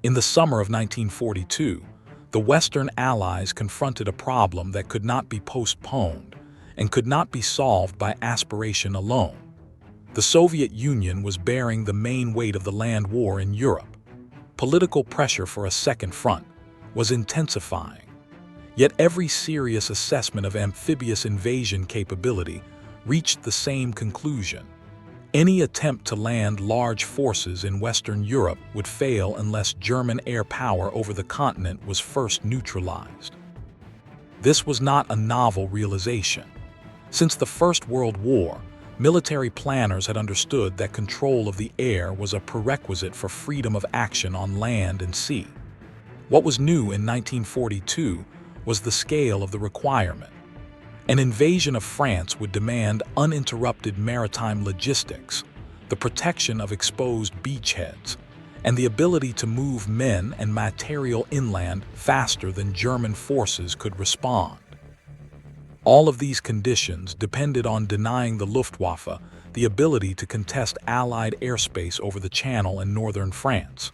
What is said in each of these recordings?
In the summer of 1942, the Western Allies confronted a problem that could not be postponed and could not be solved by aspiration alone. The Soviet Union was bearing the main weight of the land war in Europe. Political pressure for a second front was intensifying. Yet every serious assessment of amphibious invasion capability reached the same conclusion. Any attempt to land large forces in Western Europe would fail unless German air power over the continent was first neutralized. This was not a novel realization. Since the First World War, military planners had understood that control of the air was a prerequisite for freedom of action on land and sea. What was new in 1942 was the scale of the requirement. An invasion of France would demand uninterrupted maritime logistics, the protection of exposed beachheads, and the ability to move men and material inland faster than German forces could respond. All of these conditions depended on denying the Luftwaffe the ability to contest Allied airspace over the Channel and northern France.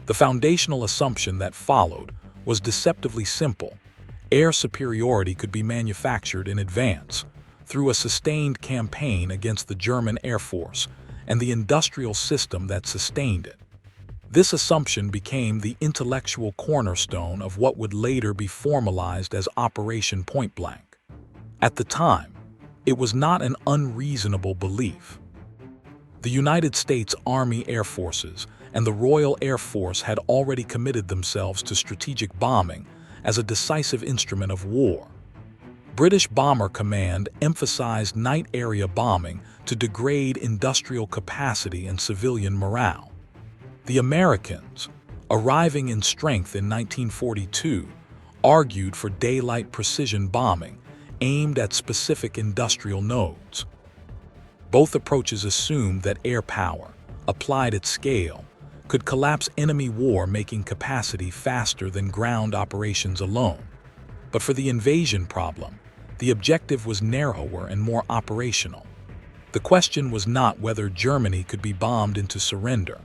The foundational assumption that followed was deceptively simple. Air superiority could be manufactured in advance through a sustained campaign against the German Air Force and the industrial system that sustained it. This assumption became the intellectual cornerstone of what would later be formalized as Operation Pointblank. At the time, it was not an unreasonable belief. The United States Army Air Forces and the Royal Air Force had already committed themselves to strategic bombing as a decisive instrument of war. British Bomber Command emphasized night area bombing to degrade industrial capacity and civilian morale. The Americans, arriving in strength in 1942, argued for daylight precision bombing aimed at specific industrial nodes. Both approaches assumed that air power, applied at scale, could collapse enemy war-making capacity faster than ground operations alone. But for the invasion problem, the objective was narrower and more operational. The question was not whether Germany could be bombed into surrender.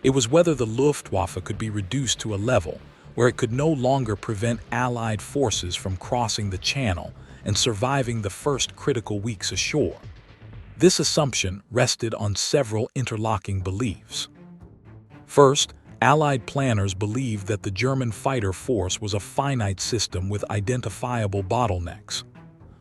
It was whether the Luftwaffe could be reduced to a level where it could no longer prevent Allied forces from crossing the Channel and surviving the first critical weeks ashore. This assumption rested on several interlocking beliefs. First, Allied planners believed that the German fighter force was a finite system with identifiable bottlenecks.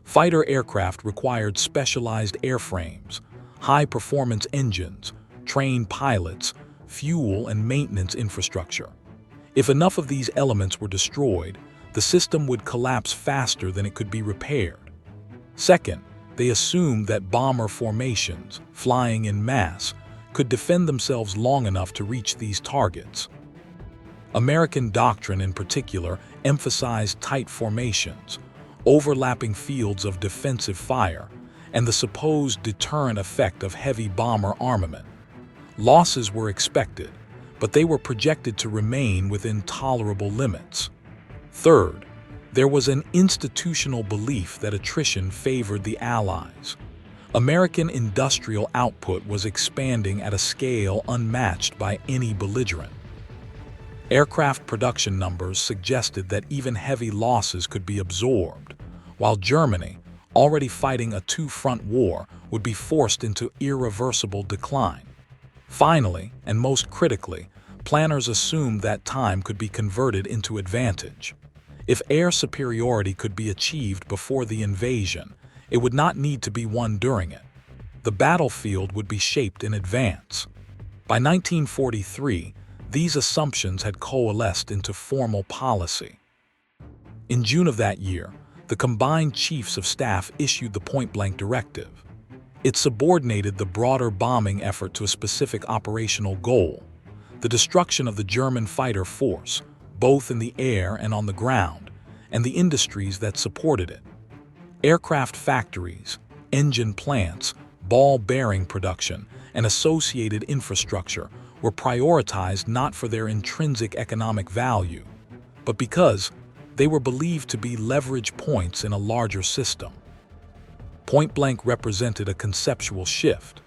Fighter aircraft required specialized airframes, high-performance engines, trained pilots, fuel and maintenance infrastructure. If enough of these elements were destroyed, the system would collapse faster than it could be repaired. Second, they assumed that bomber formations, flying in mass, could defend themselves long enough to reach these targets. American doctrine in particular emphasized tight formations, overlapping fields of defensive fire, and the supposed deterrent effect of heavy bomber armament. Losses were expected, but they were projected to remain within tolerable limits. Third, there was an institutional belief that attrition favored the Allies. American industrial output was expanding at a scale unmatched by any belligerent. Aircraft production numbers suggested that even heavy losses could be absorbed, while Germany, already fighting a two-front war, would be forced into irreversible decline. Finally, and most critically, planners assumed that time could be converted into advantage. If air superiority could be achieved before the invasion, it would not need to be won during it. The battlefield would be shaped in advance. By 1943, these assumptions had coalesced into formal policy. In June of that year, the combined chiefs of staff issued the Pointblank directive. It subordinated the broader bombing effort to a specific operational goal: the destruction of the German fighter force, both in the air and on the ground, and the industries that supported it. Aircraft factories, engine plants, ball bearing production, and associated infrastructure were prioritized not for their intrinsic economic value, but because they were believed to be leverage points in a larger system. Point-blank represented a conceptual shift.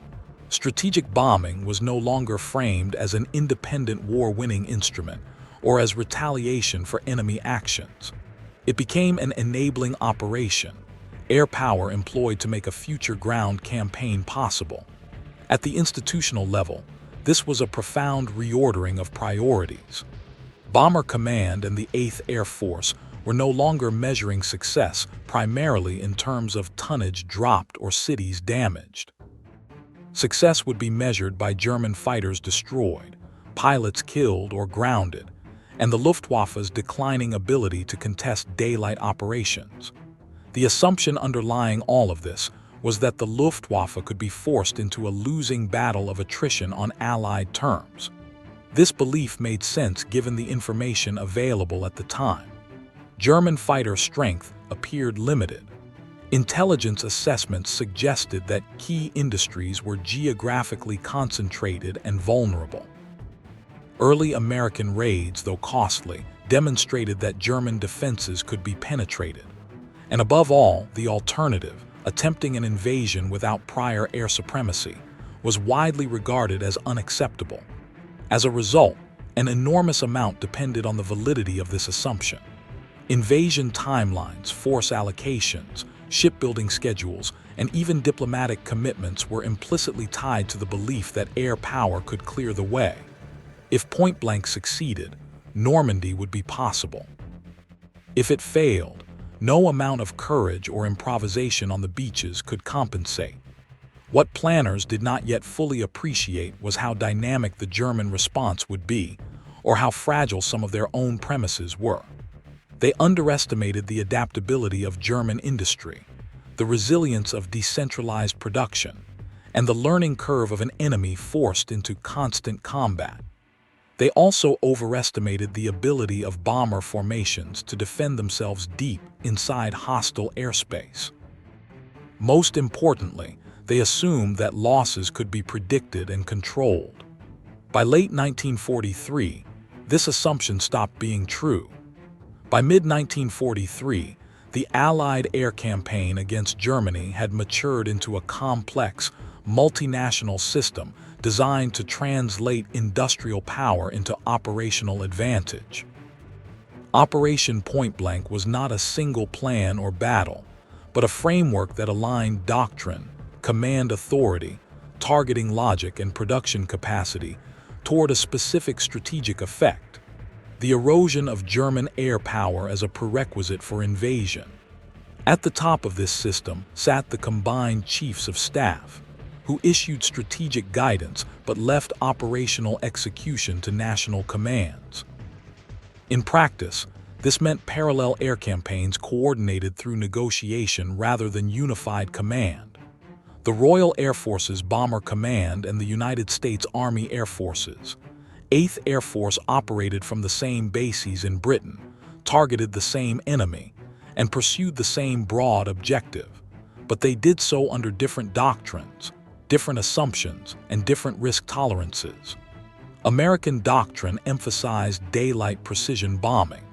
Strategic bombing was no longer framed as an independent war-winning instrument or as retaliation for enemy actions. It became an enabling operation, air power employed to make a future ground campaign possible. At the institutional level, this was a profound reordering of priorities. Bomber Command and the 8th Air Force were no longer measuring success primarily in terms of tonnage dropped or cities damaged. Success would be measured by German fighters destroyed, pilots killed or grounded, and the Luftwaffe's declining ability to contest daylight operations. The assumption underlying all of this was that the Luftwaffe could be forced into a losing battle of attrition on Allied terms. This belief made sense given the information available at the time. German fighter strength appeared limited. Intelligence assessments suggested that key industries were geographically concentrated and vulnerable. Early American raids, though costly, demonstrated that German defenses could be penetrated. And above all, the alternative, attempting an invasion without prior air supremacy, was widely regarded as unacceptable. As a result, an enormous amount depended on the validity of this assumption. Invasion timelines, force allocations, shipbuilding schedules, and even diplomatic commitments were implicitly tied to the belief that air power could clear the way. If Pointblank succeeded, Normandy would be possible. If it failed, no amount of courage or improvisation on the beaches could compensate. What planners did not yet fully appreciate was how dynamic the German response would be, or how fragile some of their own premises were. They underestimated the adaptability of German industry, the resilience of decentralized production, and the learning curve of an enemy forced into constant combat. They also overestimated the ability of bomber formations to defend themselves deep inside hostile airspace. Most importantly, they assumed that losses could be predicted and controlled. By late 1943, this assumption stopped being true. By mid-1943, the Allied air campaign against Germany had matured into a complex, multinational system designed to translate industrial power into operational advantage. Operation Pointblank was not a single plan or battle, but a framework that aligned doctrine, command authority, targeting logic, and production capacity toward a specific strategic effect: the erosion of German air power as a prerequisite for invasion. At the top of this system sat the combined chiefs of staff, who issued strategic guidance but left operational execution to national commands. In practice, this meant parallel air campaigns coordinated through negotiation rather than unified command. The Royal Air Force's Bomber Command and the United States Army Air Forces, 8th Air Force operated from the same bases in Britain, targeted the same enemy, and pursued the same broad objective, but they did so under different doctrines, different assumptions, and different risk tolerances. American doctrine emphasized daylight precision bombing.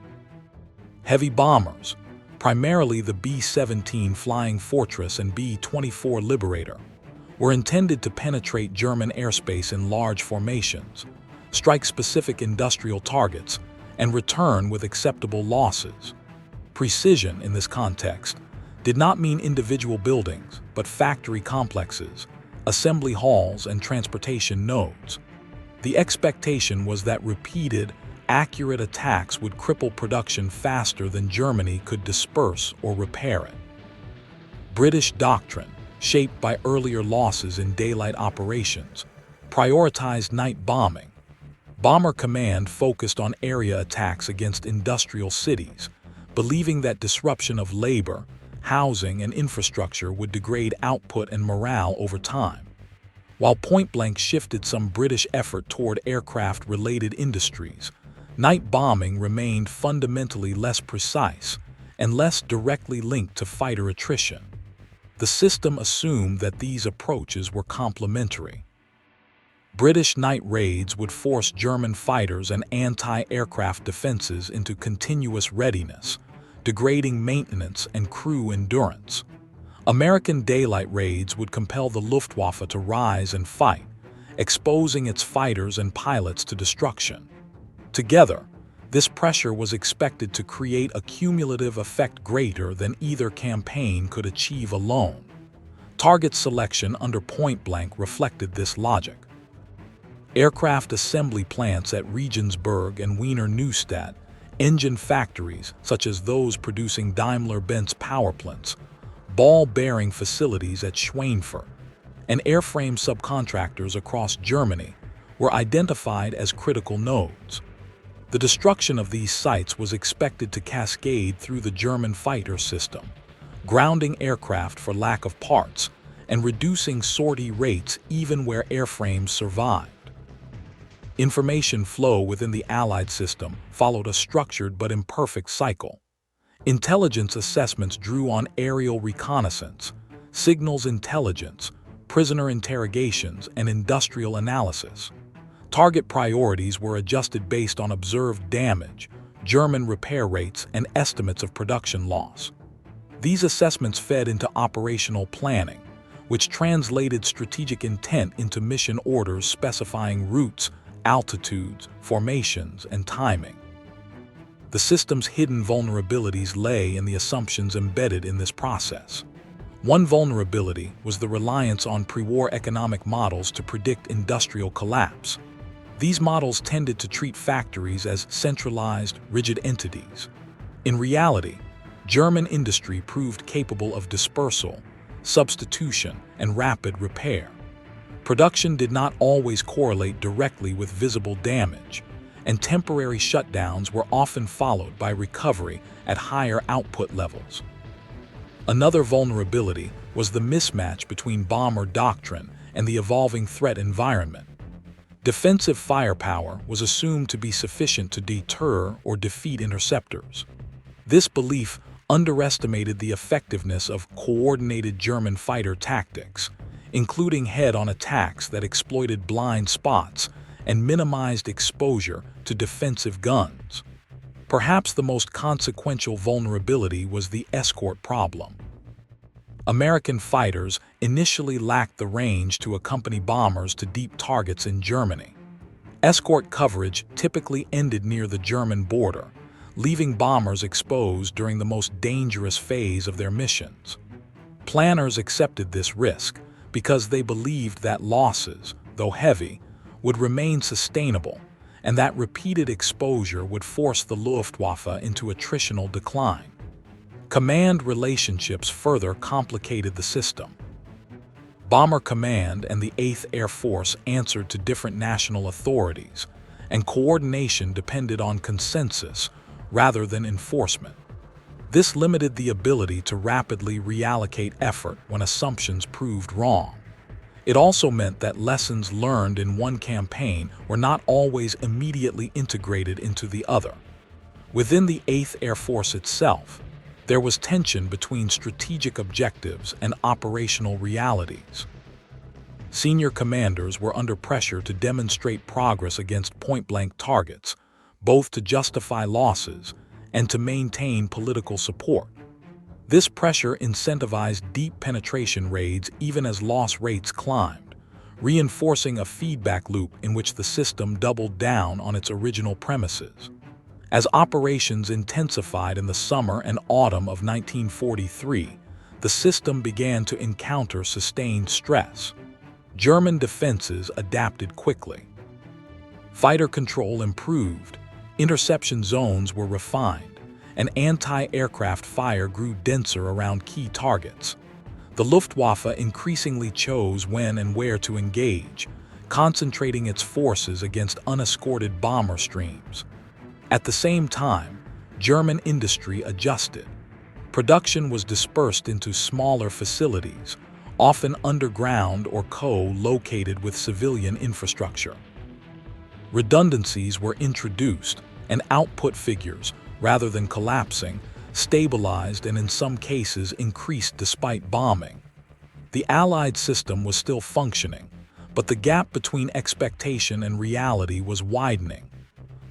Heavy bombers, primarily the B-17 Flying Fortress and B-24 Liberator, were intended to penetrate German airspace in large formations, strike specific industrial targets, and return with acceptable losses. Precision in this context did not mean individual buildings, but factory complexes, assembly halls, and transportation nodes. The expectation was that repeated, accurate attacks would cripple production faster than Germany could disperse or repair it. British doctrine, shaped by earlier losses in daylight operations, prioritized night bombing. Bomber Command focused on area attacks against industrial cities, believing that disruption of labor, housing, and infrastructure would degrade output and morale over time. While Pointblank shifted some British effort toward aircraft-related industries, night bombing remained fundamentally less precise and less directly linked to fighter attrition. The system assumed that these approaches were complementary. British night raids would force German fighters and anti-aircraft defenses into continuous readiness, degrading maintenance and crew endurance. American daylight raids would compel the Luftwaffe to rise and fight, exposing its fighters and pilots to destruction. Together, This pressure was expected to create a cumulative effect greater than either campaign could achieve alone. Target selection under Pointblank reflected this logic. Aircraft assembly plants at Regensburg and Wiener Neustadt, engine factories such as those producing Daimler-Benz power plants, ball bearing facilities at Schweinfurt, and airframe subcontractors across Germany were identified as critical nodes. The destruction of these sites was expected to cascade through the German fighter system, grounding aircraft for lack of parts and reducing sortie rates even where airframes survived. Information flow within the Allied system followed a structured but imperfect cycle. Intelligence assessments drew on aerial reconnaissance, signals intelligence, prisoner interrogations, and industrial analysis. Target priorities were adjusted based on observed damage, German repair rates, and estimates of production loss. These assessments fed into operational planning, which translated strategic intent into mission orders specifying routes, altitudes, formations, and timing. The system's hidden vulnerabilities lay in the assumptions embedded in this process. One vulnerability was the reliance on pre-war economic models to predict industrial collapse. These models tended to treat factories as centralized, rigid entities. In reality, German industry proved capable of dispersal, substitution, and rapid repair. Production did not always correlate directly with visible damage, and temporary shutdowns were often followed by recovery at higher output levels. Another vulnerability was the mismatch between bomber doctrine and the evolving threat environment. Defensive firepower was assumed to be sufficient to deter or defeat interceptors. This belief underestimated the effectiveness of coordinated German fighter tactics, including head-on attacks that exploited blind spots and minimized exposure to defensive guns. Perhaps the most consequential vulnerability was the escort problem. American fighters initially lacked the range to accompany bombers to deep targets in Germany. Escort coverage typically ended near the German border, leaving bombers exposed during the most dangerous phase of their missions. Planners accepted this risk because they believed that losses, though heavy, would remain sustainable, and that repeated exposure would force the Luftwaffe into attritional decline. Command relationships further complicated the system. Bomber Command and the 8th Air Force answered to different national authorities, and coordination depended on consensus rather than enforcement. This limited the ability to rapidly reallocate effort when assumptions proved wrong. It also meant that lessons learned in one campaign were not always immediately integrated into the other. Within the 8th Air Force itself, there was tension between strategic objectives and operational realities. Senior commanders were under pressure to demonstrate progress against point-blank targets, both to justify losses and to maintain political support. This pressure incentivized deep penetration raids even as loss rates climbed, reinforcing a feedback loop in which the system doubled down on its original premises. As operations intensified in the summer and autumn of 1943, the system began to encounter sustained stress. German defenses adapted quickly. Fighter control improved, interception zones were refined, and anti-aircraft fire grew denser around key targets. The Luftwaffe increasingly chose when and where to engage, concentrating its forces against unescorted bomber streams. At the same time, German industry adjusted. Production was dispersed into smaller facilities, often underground or co-located with civilian infrastructure. Redundancies were introduced, and output figures, rather than collapsing, stabilized and in some cases increased despite bombing. The Allied system was still functioning, but the gap between expectation and reality was widening.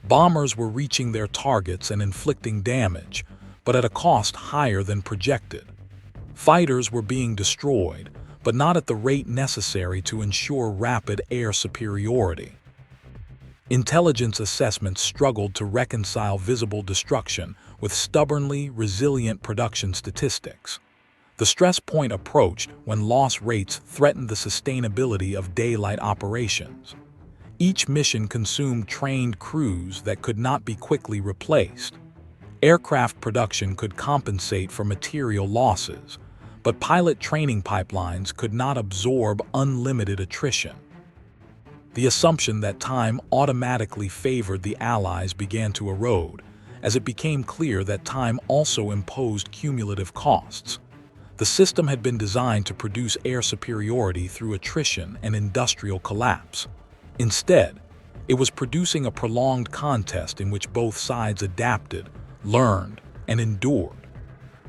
Bombers were reaching their targets and inflicting damage, but at a cost higher than projected. Fighters were being destroyed, but not at the rate necessary to ensure rapid air superiority. Intelligence assessments struggled to reconcile visible destruction with stubbornly resilient production statistics. The stress point approached when loss rates threatened the sustainability of daylight operations. Each mission consumed trained crews that could not be quickly replaced. Aircraft production could compensate for material losses, but pilot training pipelines could not absorb unlimited attrition. The assumption that time automatically favored the Allies began to erode, as it became clear that time also imposed cumulative costs. The system had been designed to produce air superiority through attrition and industrial collapse. Instead, it was producing a prolonged contest in which both sides adapted, learned, and endured.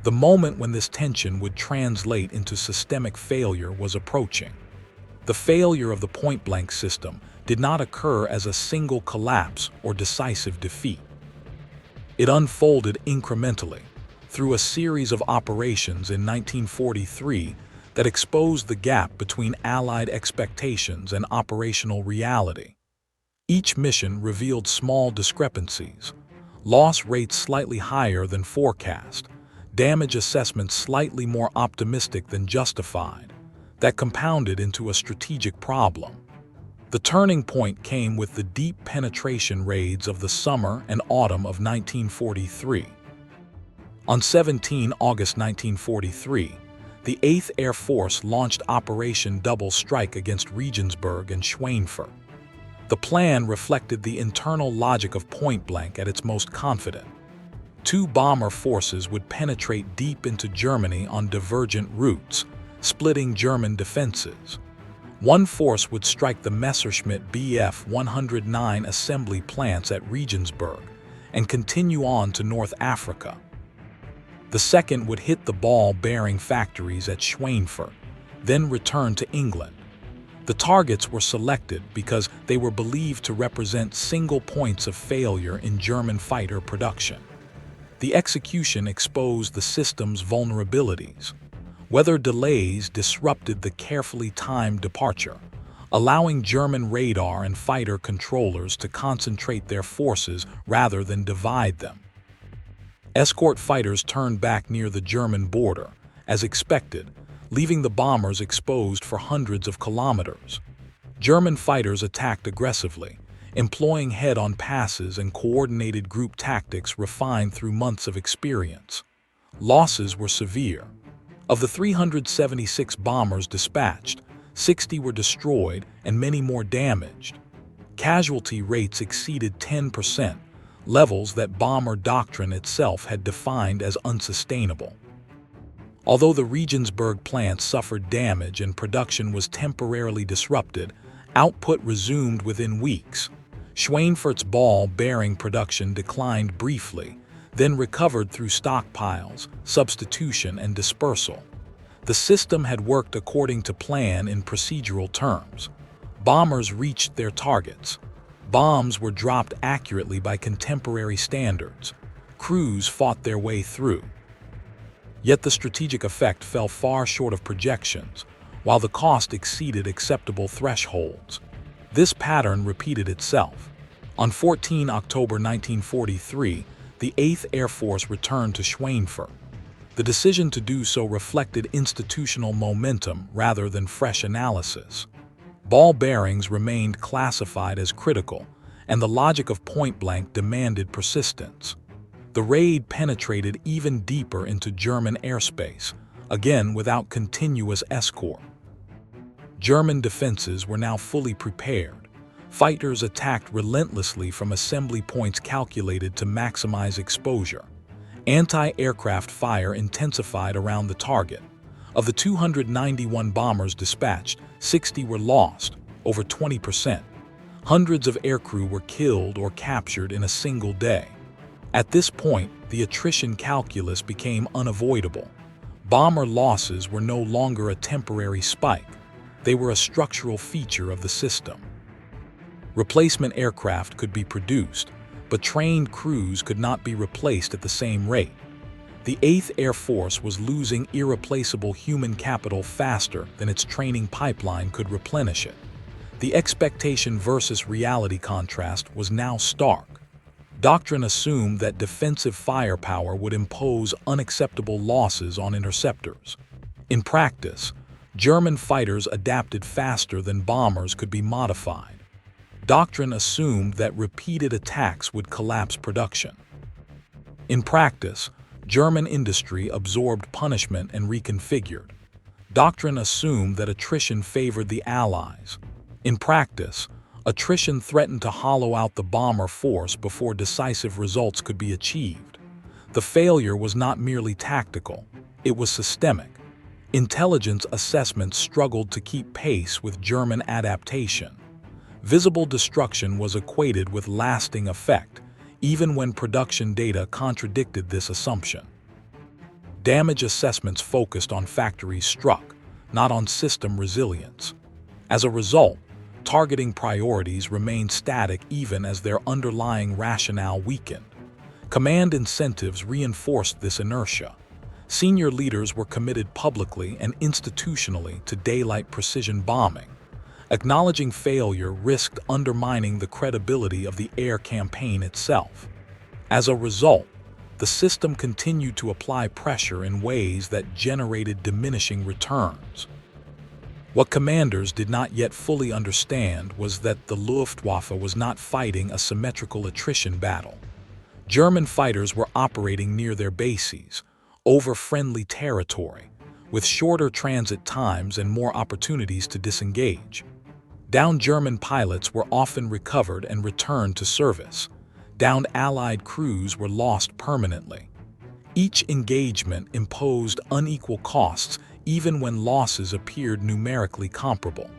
The moment when this tension would translate into systemic failure was approaching. The failure of the point-blank system did not occur as a single collapse or decisive defeat. It unfolded incrementally through a series of operations in 1943 that exposed the gap between Allied expectations and operational reality. Each mission revealed small discrepancies: loss rates slightly higher than forecast, damage assessments slightly more optimistic than justified, that compounded into a strategic problem. The turning point came with the deep penetration raids of the summer and autumn of 1943. On 17 August 1943, the 8th Air Force launched Operation Double Strike against Regensburg and Schweinfurt. The plan reflected the internal logic of point-blank at its most confident. Two bomber forces would penetrate deep into Germany on divergent routes, splitting German defenses. One force would strike the Messerschmitt Bf 109 assembly plants at Regensburg and continue on to North Africa. The second would hit the ball-bearing factories at Schweinfurt, then return to England. The targets were selected because they were believed to represent single points of failure in German fighter production. The execution exposed the system's vulnerabilities. Weather delays disrupted the carefully timed departure, allowing German radar and fighter controllers to concentrate their forces rather than divide them. Escort fighters turned back near the German border, as expected, leaving the bombers exposed for hundreds of kilometers. German fighters attacked aggressively, employing head-on passes and coordinated group tactics refined through months of experience. Losses were severe. Of the 376 bombers dispatched, 60 were destroyed and many more damaged. Casualty rates exceeded 10%, levels that bomber doctrine itself had defined as unsustainable. Although the Regensburg plant suffered damage and production was temporarily disrupted, output resumed within weeks. Schweinfurt's ball-bearing production declined briefly, then recovered through stockpiles, substitution, and dispersal. The system had worked according to plan in procedural terms. Bombers reached their targets. Bombs were dropped accurately by contemporary standards. Crews fought their way through. Yet the strategic effect fell far short of projections, while the cost exceeded acceptable thresholds. This pattern repeated itself. On 14 October 1943, the 8th Air Force returned to Schweinfurt. The decision to do so reflected institutional momentum rather than fresh analysis. Ball bearings remained classified as critical, and the logic of point-blank demanded persistence. The raid penetrated even deeper into German airspace, again without continuous escort. German defenses were now fully prepared. Fighters attacked relentlessly from assembly points calculated to maximize exposure. Anti-aircraft fire intensified around the target. Of the 291 bombers dispatched, 60 were lost, over 20%. Hundreds of aircrew were killed or captured in a single day. At this point, the attrition calculus became unavoidable. Bomber losses were no longer a temporary spike. They were a structural feature of the system. Replacement aircraft could be produced, but trained crews could not be replaced at the same rate. The 8th Air Force was losing irreplaceable human capital faster than its training pipeline could replenish it. The expectation versus reality contrast was now stark. Doctrine assumed that defensive firepower would impose unacceptable losses on interceptors. In practice, German fighters adapted faster than bombers could be modified. Doctrine assumed that repeated attacks would collapse production. In practice, German industry absorbed punishment and reconfigured. Doctrine assumed that attrition favored the Allies. In practice, attrition threatened to hollow out the bomber force before decisive results could be achieved. The failure was not merely tactical, it was systemic. Intelligence assessments struggled to keep pace with German adaptation. Visible destruction was equated with lasting effect, even when production data contradicted this assumption. Damage assessments focused on factories struck, not on system resilience. As a result, targeting priorities remained static even as their underlying rationale weakened. Command incentives reinforced this inertia. Senior leaders were committed publicly and institutionally to daylight precision bombing. Acknowledging failure risked undermining the credibility of the air campaign itself. As a result, the system continued to apply pressure in ways that generated diminishing returns. What commanders did not yet fully understand was that the Luftwaffe was not fighting a symmetrical attrition battle. German fighters were operating near their bases, over friendly territory, with shorter transit times and more opportunities to disengage. Downed German pilots were often recovered and returned to service. Downed Allied crews were lost permanently. Each engagement imposed unequal costs even when losses appeared numerically comparable.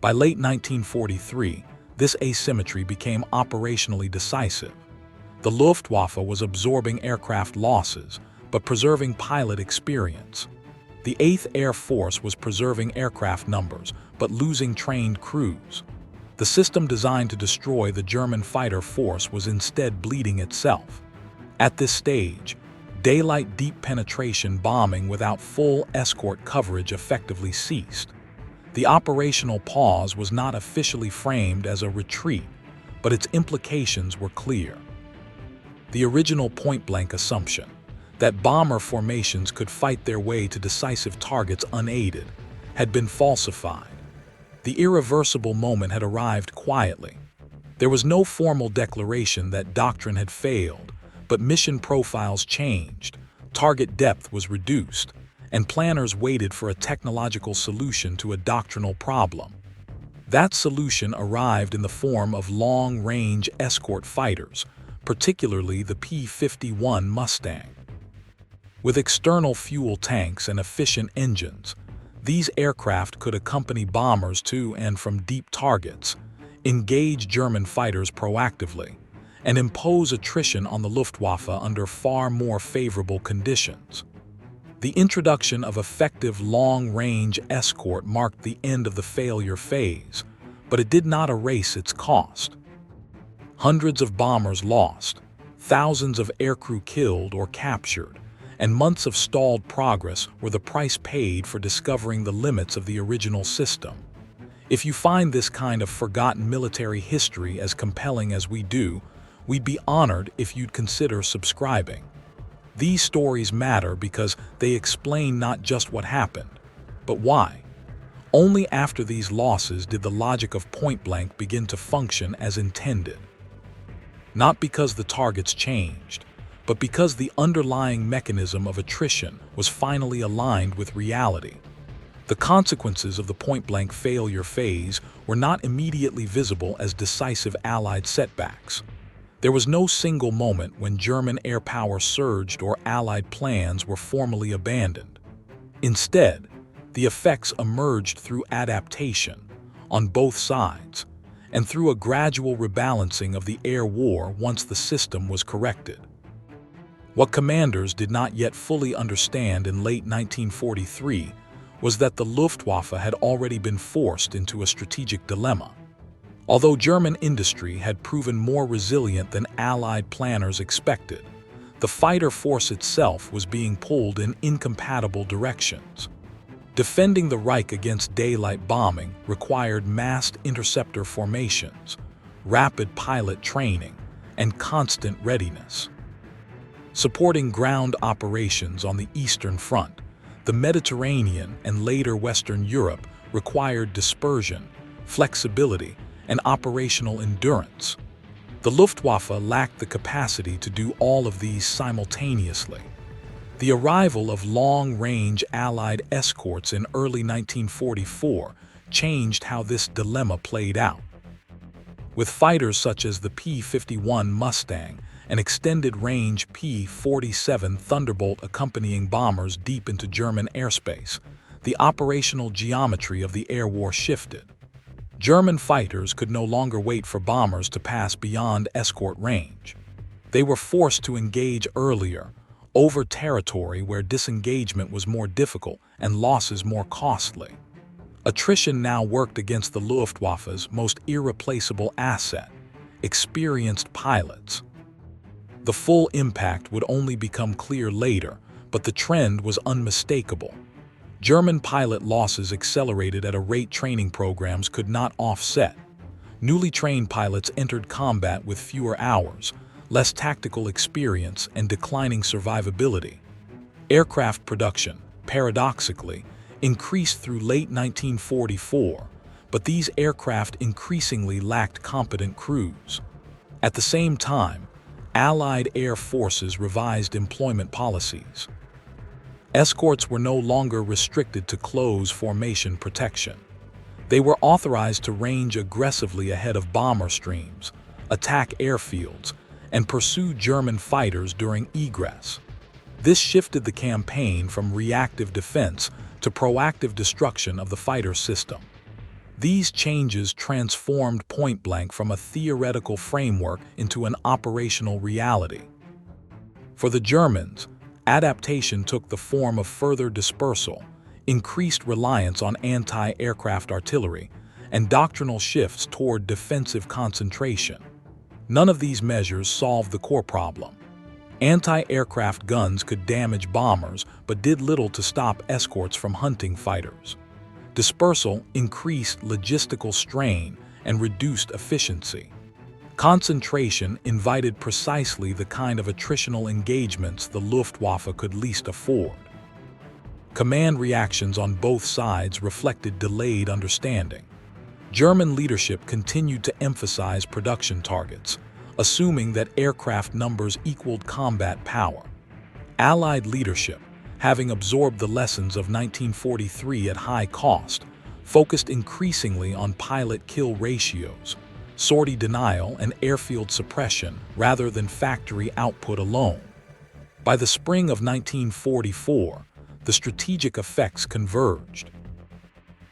By late 1943, this asymmetry became operationally decisive. The Luftwaffe was absorbing aircraft losses, but preserving pilot experience. The 8th Air Force was preserving aircraft numbers, but losing trained crews. The system designed to destroy the German fighter force was instead bleeding itself. At this stage, daylight deep penetration bombing without full escort coverage effectively ceased. The operational pause was not officially framed as a retreat, but its implications were clear. The original point-blank assumption, that bomber formations could fight their way to decisive targets unaided, had been falsified. The irreversible moment had arrived quietly. There was no formal declaration that doctrine had failed, but mission profiles changed, target depth was reduced, and planners waited for a technological solution to a doctrinal problem. That solution arrived in the form of long-range escort fighters, particularly the P-51 Mustang. With external fuel tanks and efficient engines, these aircraft could accompany bombers to and from deep targets, engage German fighters proactively, and impose attrition on the Luftwaffe under far more favorable conditions. The introduction of effective long-range escort marked the end of the failure phase, but it did not erase its cost. Hundreds of bombers lost, thousands of aircrew killed or captured, and months of stalled progress were the price paid for discovering the limits of the original system. If you find this kind of forgotten military history as compelling as we do, we'd be honored if you'd consider subscribing. These stories matter because they explain not just what happened, but why. Only after these losses did the logic of point-blank begin to function as intended. Not because the targets changed, but because the underlying mechanism of attrition was finally aligned with reality. The consequences of the point-blank failure phase were not immediately visible as decisive Allied setbacks. There was no single moment when German air power surged or Allied plans were formally abandoned. Instead, the effects emerged through adaptation, on both sides, and through a gradual rebalancing of the air war once the system was corrected. What commanders did not yet fully understand in late 1943 was that the Luftwaffe had already been forced into a strategic dilemma. Although German industry had proven more resilient than Allied planners expected, the fighter force itself was being pulled in incompatible directions. Defending the Reich against daylight bombing required massed interceptor formations, rapid pilot training, and constant readiness. Supporting ground operations on the Eastern Front, the Mediterranean and later Western Europe required dispersion, flexibility, and operational endurance. The Luftwaffe lacked the capacity to do all of these simultaneously. The arrival of long-range Allied escorts in early 1944 changed how this dilemma played out. With fighters such as the P-51 Mustang and extended-range P-47 Thunderbolt accompanying bombers deep into German airspace, the operational geometry of the air war shifted. German fighters could no longer wait for bombers to pass beyond escort range. They were forced to engage earlier, over territory where disengagement was more difficult and losses more costly. Attrition now worked against the Luftwaffe's most irreplaceable asset, experienced pilots. The full impact would only become clear later, but the trend was unmistakable. German pilot losses accelerated at a rate training programs could not offset. Newly trained pilots entered combat with fewer hours, less tactical experience, and declining survivability. Aircraft production, paradoxically, increased through late 1944, but these aircraft increasingly lacked competent crews. At the same time, Allied air forces revised employment policies. Escorts were no longer restricted to close formation protection. They were authorized to range aggressively ahead of bomber streams, attack airfields, and pursue German fighters during egress. This shifted the campaign from reactive defense to proactive destruction of the fighter system. These changes transformed Pointblank from a theoretical framework into an operational reality. For the Germans, adaptation took the form of further dispersal, increased reliance on anti-aircraft artillery, and doctrinal shifts toward defensive concentration. None of these measures solved the core problem. Anti-aircraft guns could damage bombers, but did little to stop escorts from hunting fighters. Dispersal increased logistical strain and reduced efficiency. Concentration invited precisely the kind of attritional engagements the Luftwaffe could least afford. Command reactions on both sides reflected delayed understanding. German leadership continued to emphasize production targets, assuming that aircraft numbers equaled combat power. Allied leadership, having absorbed the lessons of 1943 at high cost, focused increasingly on pilot-kill ratios, sortie denial, and airfield suppression rather than factory output alone. By the spring of 1944, the strategic effects converged.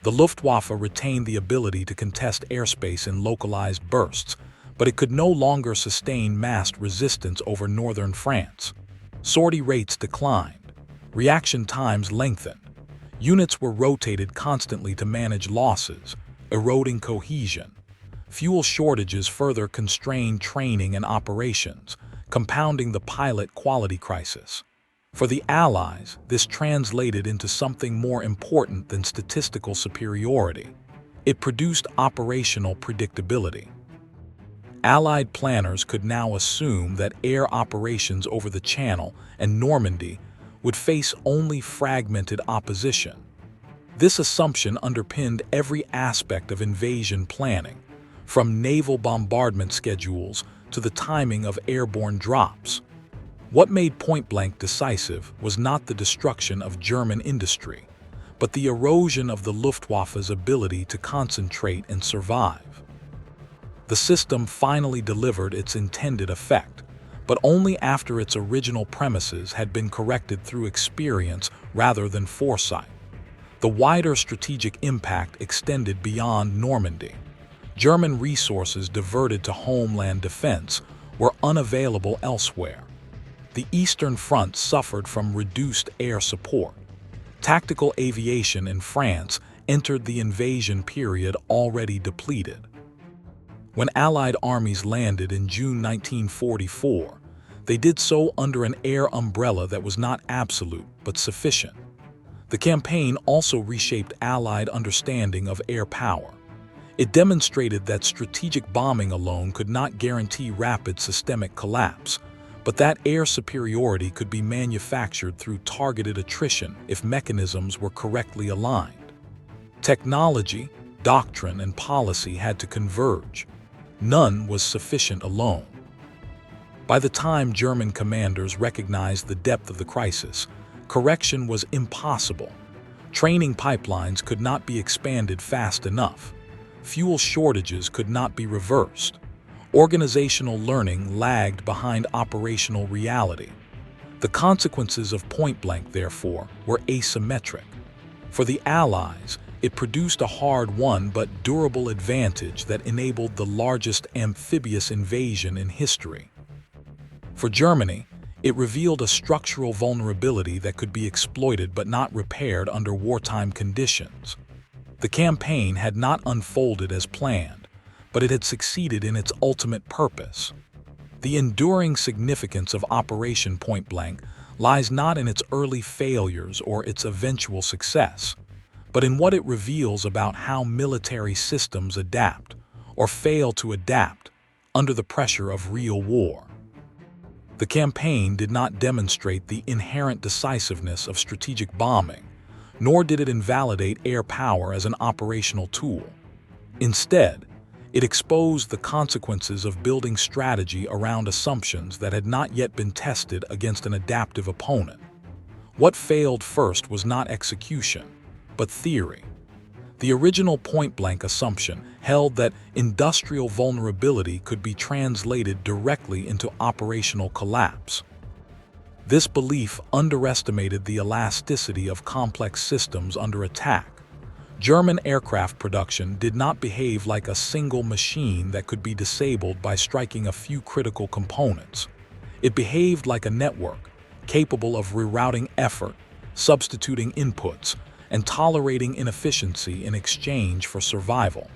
The Luftwaffe retained the ability to contest airspace in localized bursts, but it could no longer sustain massed resistance over northern France. Sortie rates declined. Reaction times lengthened. Units were rotated constantly to manage losses, eroding cohesion. Fuel shortages further constrained training and operations, compounding the pilot quality crisis. For the Allies, this translated into something more important than statistical superiority. It produced operational predictability. Allied planners could now assume that air operations over the Channel and Normandy would face only fragmented opposition. This assumption underpinned every aspect of invasion planning, from naval bombardment schedules to the timing of airborne drops. What made Pointblank decisive was not the destruction of German industry, but the erosion of the Luftwaffe's ability to concentrate and survive. The system finally delivered its intended effect, but only after its original premises had been corrected through experience rather than foresight. The wider strategic impact extended beyond Normandy. German resources diverted to homeland defense were unavailable elsewhere. The Eastern Front suffered from reduced air support. Tactical aviation in France entered the invasion period already depleted. When Allied armies landed in June 1944, they did so under an air umbrella that was not absolute but sufficient. The campaign also reshaped Allied understanding of air power. It demonstrated that strategic bombing alone could not guarantee rapid systemic collapse, but that air superiority could be manufactured through targeted attrition if mechanisms were correctly aligned. Technology, doctrine, and policy had to converge. None was sufficient alone. By the time German commanders recognized the depth of the crisis, correction was impossible. Training pipelines could not be expanded fast enough. Fuel shortages could not be reversed. Organizational learning lagged behind operational reality. The consequences of Pointblank, therefore, were asymmetric. For the Allies, it produced a hard-won but durable advantage that enabled the largest amphibious invasion in history. For Germany, it revealed a structural vulnerability that could be exploited but not repaired under wartime conditions. The campaign had not unfolded as planned, but it had succeeded in its ultimate purpose. The enduring significance of Operation Pointblank lies not in its early failures or its eventual success, but in what it reveals about how military systems adapt or fail to adapt under the pressure of real war. The campaign did not demonstrate the inherent decisiveness of strategic bombing, nor did it invalidate air power as an operational tool. Instead, it exposed the consequences of building strategy around assumptions that had not yet been tested against an adaptive opponent. What failed first was not execution, but theory. The original Pointblank assumption held that industrial vulnerability could be translated directly into operational collapse. This belief underestimated the elasticity of complex systems under attack. German aircraft production did not behave like a single machine that could be disabled by striking a few critical components. It behaved like a network, capable of rerouting effort, substituting inputs, and tolerating inefficiency in exchange for survival.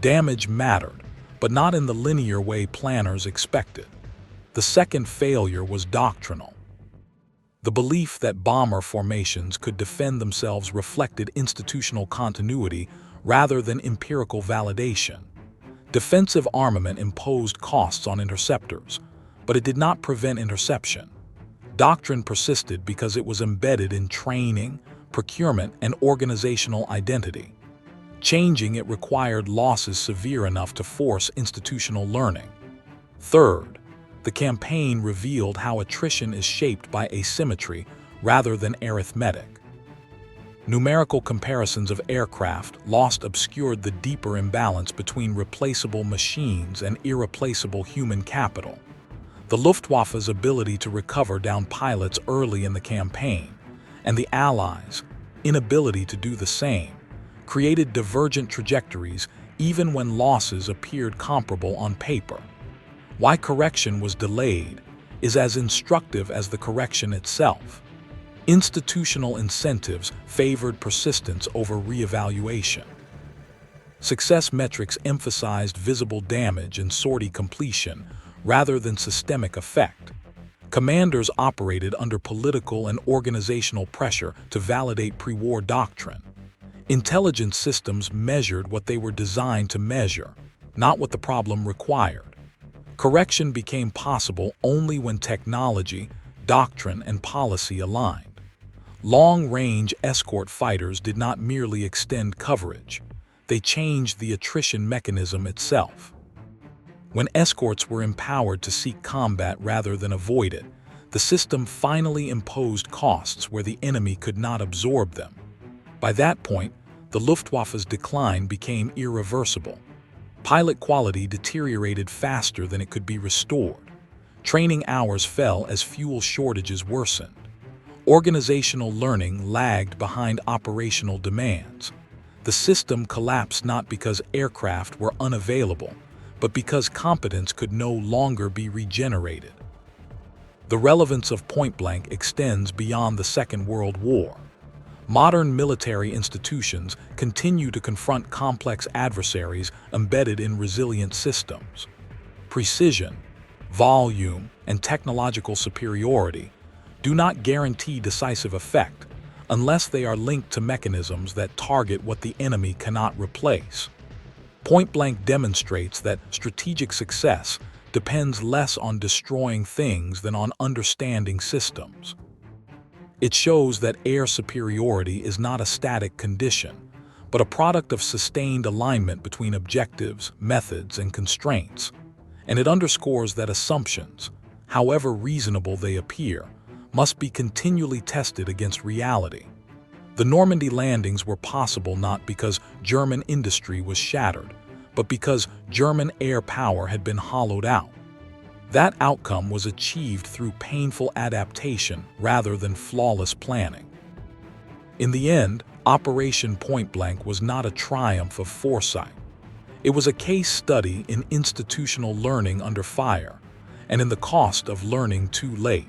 Damage mattered, but not in the linear way planners expected. The second failure was doctrinal. The belief that bomber formations could defend themselves reflected institutional continuity rather than empirical validation. Defensive armament imposed costs on interceptors, but it did not prevent interception. Doctrine persisted because it was embedded in training, procurement, and organizational identity. Changing it required losses severe enough to force institutional learning. Third, the campaign revealed how attrition is shaped by asymmetry rather than arithmetic. Numerical comparisons of aircraft lost obscured the deeper imbalance between replaceable machines and irreplaceable human capital. The Luftwaffe's ability to recover down pilots early in the campaign, and the Allies' inability to do the same, created divergent trajectories even when losses appeared comparable on paper. Why correction was delayed is as instructive as the correction itself. Institutional incentives favored persistence over reevaluation. Success metrics emphasized visible damage and sortie completion rather than systemic effect. Commanders operated under political and organizational pressure to validate pre-war doctrine. Intelligence systems measured what they were designed to measure, not what the problem required. Correction became possible only when technology, doctrine, and policy aligned. Long-range escort fighters did not merely extend coverage, they changed the attrition mechanism itself. When escorts were empowered to seek combat rather than avoid it, the system finally imposed costs where the enemy could not absorb them. By that point, the Luftwaffe's decline became irreversible. Pilot quality deteriorated faster than it could be restored. Training hours fell as fuel shortages worsened. Organizational learning lagged behind operational demands. The system collapsed not because aircraft were unavailable, but because competence could no longer be regenerated. The relevance of Pointblank extends beyond the Second World War. Modern military institutions continue to confront complex adversaries embedded in resilient systems. Precision, volume, and technological superiority do not guarantee decisive effect, unless they are linked to mechanisms that target what the enemy cannot replace. Point-blank demonstrates that strategic success depends less on destroying things than on understanding systems. It shows that air superiority is not a static condition, but a product of sustained alignment between objectives, methods, and constraints. And it underscores that assumptions, however reasonable they appear, must be continually tested against reality. The Normandy landings were possible not because German industry was shattered, but because German air power had been hollowed out. That outcome was achieved through painful adaptation rather than flawless planning. In the end, Operation Pointblank was not a triumph of foresight. It was a case study in institutional learning under fire, and in the cost of learning too late.